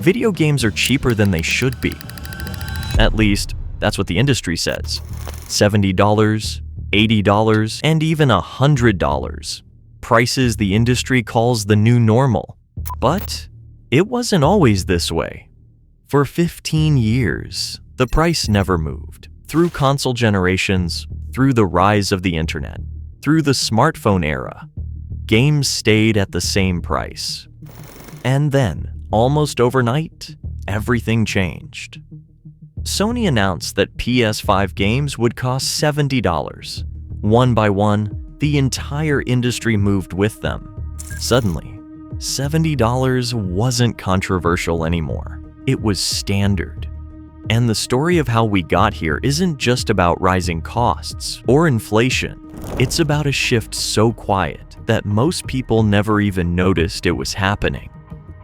Video games are cheaper than they should be. At least, that's what the industry says. $70, $80, and even $100. Prices the industry calls the new normal. But it wasn't always this way. For 15 years, the price never moved. Through console generations, through the rise of the internet, through the smartphone era, games stayed at the same price. And then, almost overnight, everything changed. Sony announced that PS5 games would cost $70. One by one, the entire industry moved with them. Suddenly, $70 wasn't controversial anymore. It was standard. And the story of how we got here isn't just about rising costs or inflation. It's about a shift so quiet that most people never even noticed it was happening.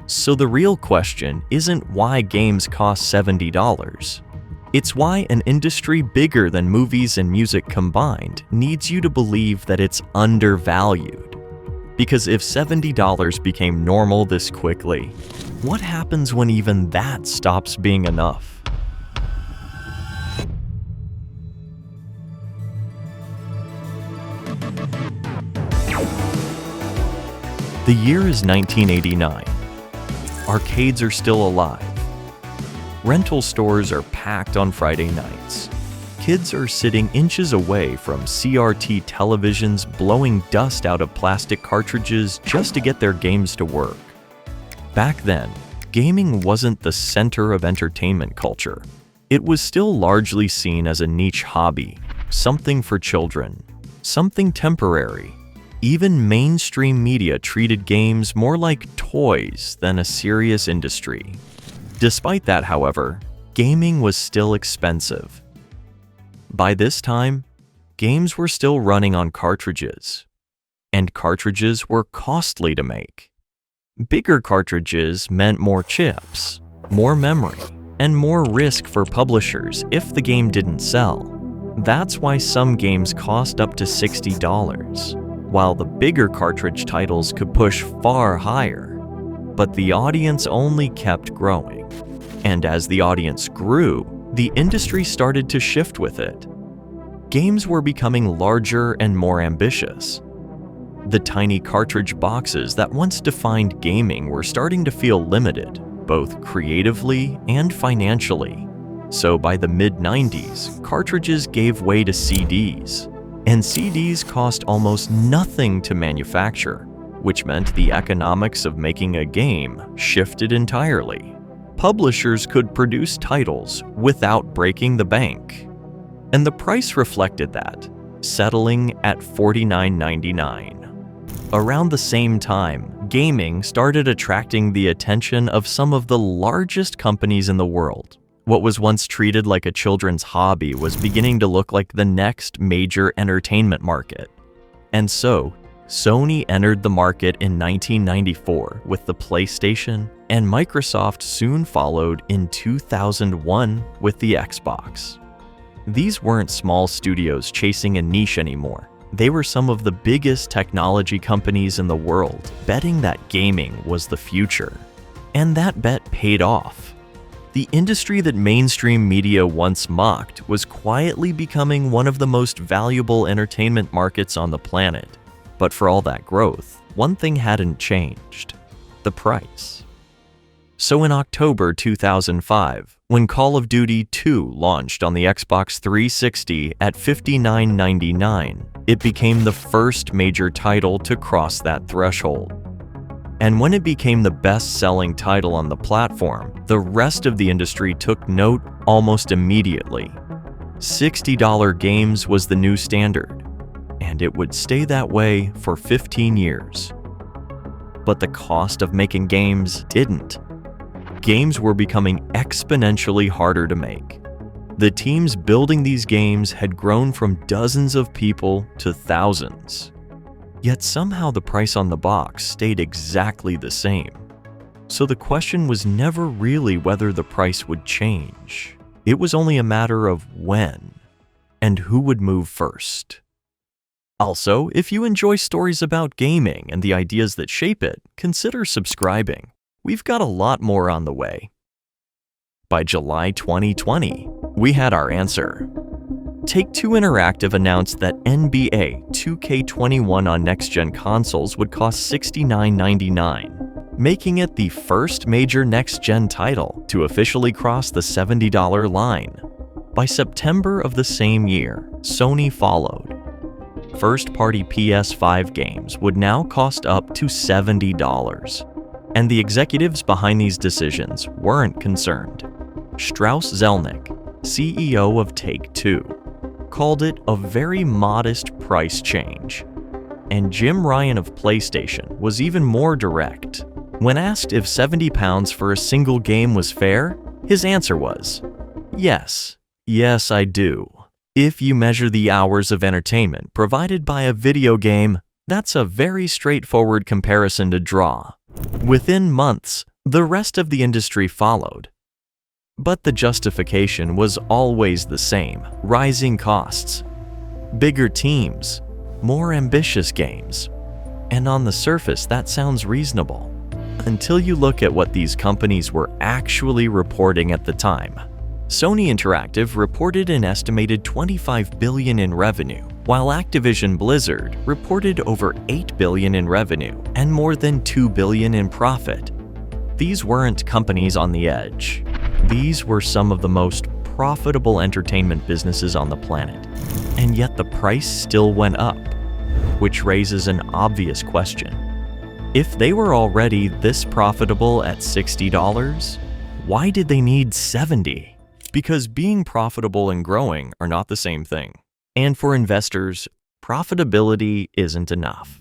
So the real question isn't why games cost $70. It's why an industry bigger than movies and music combined needs you to believe that it's undervalued. Because if $70 became normal this quickly, what happens when even that stops being enough? The year is 1989. Arcades are still alive. Rental stores are packed on Friday nights. Kids are sitting inches away from CRT televisions blowing dust out of plastic cartridges just to get their games to work. Back then, gaming wasn't the center of entertainment culture. It was still largely seen as a niche hobby, something for children, something temporary. Even mainstream media treated games more like toys than a serious industry. Despite that, however, gaming was still expensive. By this time, games were still running on cartridges, and cartridges were costly to make. Bigger cartridges meant more chips, more memory, and more risk for publishers if the game didn't sell. That's why some games cost up to $60, while the bigger cartridge titles could push far higher. But the audience only kept growing. And as the audience grew, the industry started to shift with it. Games were becoming larger and more ambitious. The tiny cartridge boxes that once defined gaming were starting to feel limited, both creatively and financially. So by the mid-90s, cartridges gave way to CDs. And CDs cost almost nothing to manufacture, which meant the economics of making a game shifted entirely. Publishers could produce titles without breaking the bank. And the price reflected that, settling at $49.99. Around the same time, gaming started attracting the attention of some of the largest companies in the world. What was once treated like a children's hobby was beginning to look like the next major entertainment market. And so, Sony entered the market in 1994 with the PlayStation, and Microsoft soon followed in 2001 with the Xbox. These weren't small studios chasing a niche anymore. They were some of the biggest technology companies in the world, betting that gaming was the future. And that bet paid off. The industry that mainstream media once mocked was quietly becoming one of the most valuable entertainment markets on the planet. But for all that growth, one thing hadn't changed: the price. So in October 2005, when Call of Duty 2 launched on the Xbox 360 at $59.99, it became the first major title to cross that threshold. And when it became the best-selling title on the platform, the rest of the industry took note almost immediately. $60 games was the new standard, and it would stay that way for 15 years. But the cost of making games didn't. Games were becoming exponentially harder to make. The teams building these games had grown from dozens of people to thousands. Yet somehow the price on the box stayed exactly the same. So the question was never really whether the price would change. It was only a matter of when and who would move first. Also, if you enjoy stories about gaming and the ideas that shape it, consider subscribing. we've got a lot more on the way. By July 2020, we had our answer. Take-Two Interactive announced that NBA 2K21 on next-gen consoles would cost $69.99, making it the first major next-gen title to officially cross the $70 line. By September of the same year, Sony followed. First-party PS5 games would now cost up to $70, and the executives behind these decisions weren't concerned. Strauss Zelnick, CEO of Take-Two, called it a very modest price change. And Jim Ryan of PlayStation was even more direct. When asked if £70 for a single game was fair, his answer was, yes, I do. If you measure the hours of entertainment provided by a video game, that's a very straightforward comparison to draw. Within months, the rest of the industry followed. But the justification was always the same: rising costs, bigger teams, more ambitious games. And on the surface, that sounds reasonable, until you look at what these companies were actually reporting at the time. Sony Interactive reported an estimated $25 billion in revenue, while Activision Blizzard reported over $8 billion in revenue and more than $2 billion in profit. These weren't companies on the edge. These were some of the most profitable entertainment businesses on the planet, and yet the price still went up, which raises an obvious question. If they were already this profitable at $60, why did they need $70? Because being profitable and growing are not the same thing. And for investors, profitability isn't enough.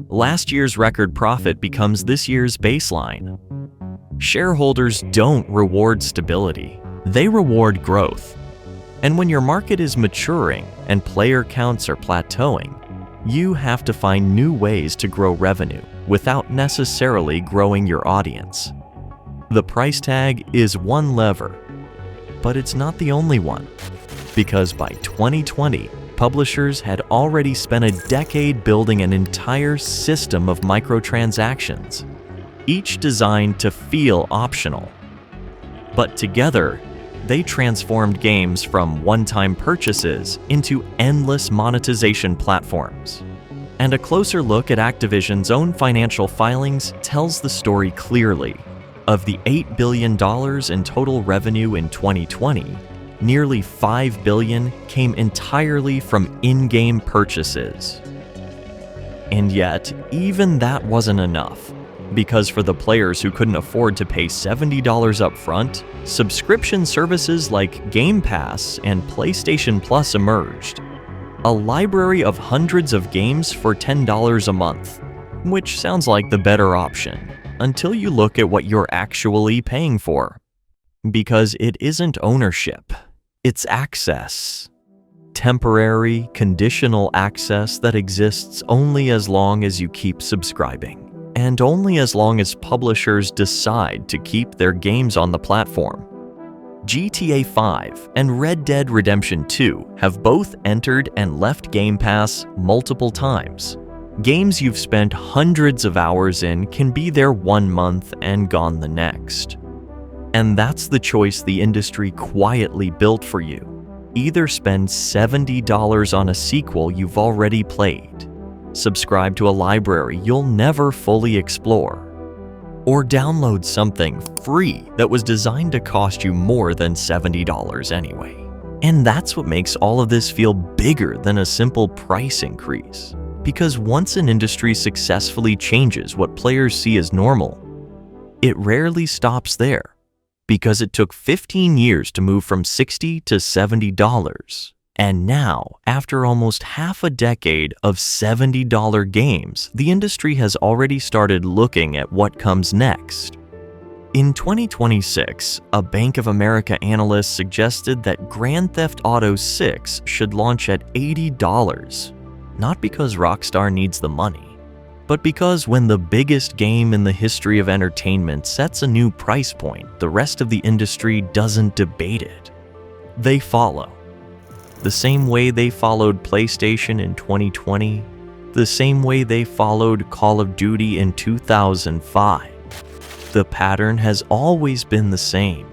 Last year's record profit becomes this year's baseline. Shareholders don't reward stability, they reward growth. And when your market is maturing and player counts are plateauing, you have to find new ways to grow revenue without necessarily growing your audience. The price tag is one lever, but it's not the only one. Because by 2020, publishers had already spent a decade building an entire system of microtransactions, each designed to feel optional. But together, they transformed games from one-time purchases into endless monetization platforms. And a closer look at Activision's own financial filings tells the story clearly. Of the $8 billion in total revenue in 2020, nearly $5 billion came entirely from in-game purchases. And yet, even that wasn't enough. Because for the players who couldn't afford to pay $70 up front, subscription services like Game Pass and PlayStation Plus emerged. A library of hundreds of games for $10 a month, which sounds like the better option, until you look at what you're actually paying for. Because it isn't ownership, it's access. Temporary, conditional access that exists only as long as you keep subscribing. And only as long as publishers decide to keep their games on the platform. GTA 5 and Red Dead Redemption 2 have both entered and left Game Pass multiple times. Games you've spent hundreds of hours in can be there 1 month and gone the next. And that's the choice the industry quietly built for you. Either spend $70 on a sequel you've already played, subscribe to a library you'll never fully explore, or download something free that was designed to cost you more than $70 anyway. And that's what makes all of this feel bigger than a simple price increase. Because once an industry successfully changes what players see as normal, it rarely stops there. Because it took 15 years to move from $60 to $70. And now, after almost half a decade of $70 games, the industry has already started looking at what comes next. In 2026, a Bank of America analyst suggested that Grand Theft Auto 6 should launch at $80. Not because Rockstar needs the money, but because when the biggest game in the history of entertainment sets a new price point, the rest of the industry doesn't debate it. They follow. The same way they followed PlayStation in 2020, the same way they followed Call of Duty in 2005. The pattern has always been the same.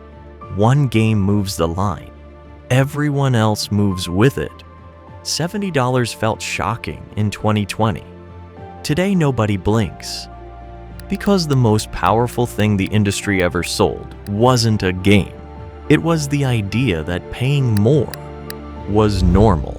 One game moves the line. Everyone else moves with it. $70 felt shocking in 2020. Today, nobody blinks. Because the most powerful thing the industry ever sold wasn't a game. It was the idea that paying more was normal.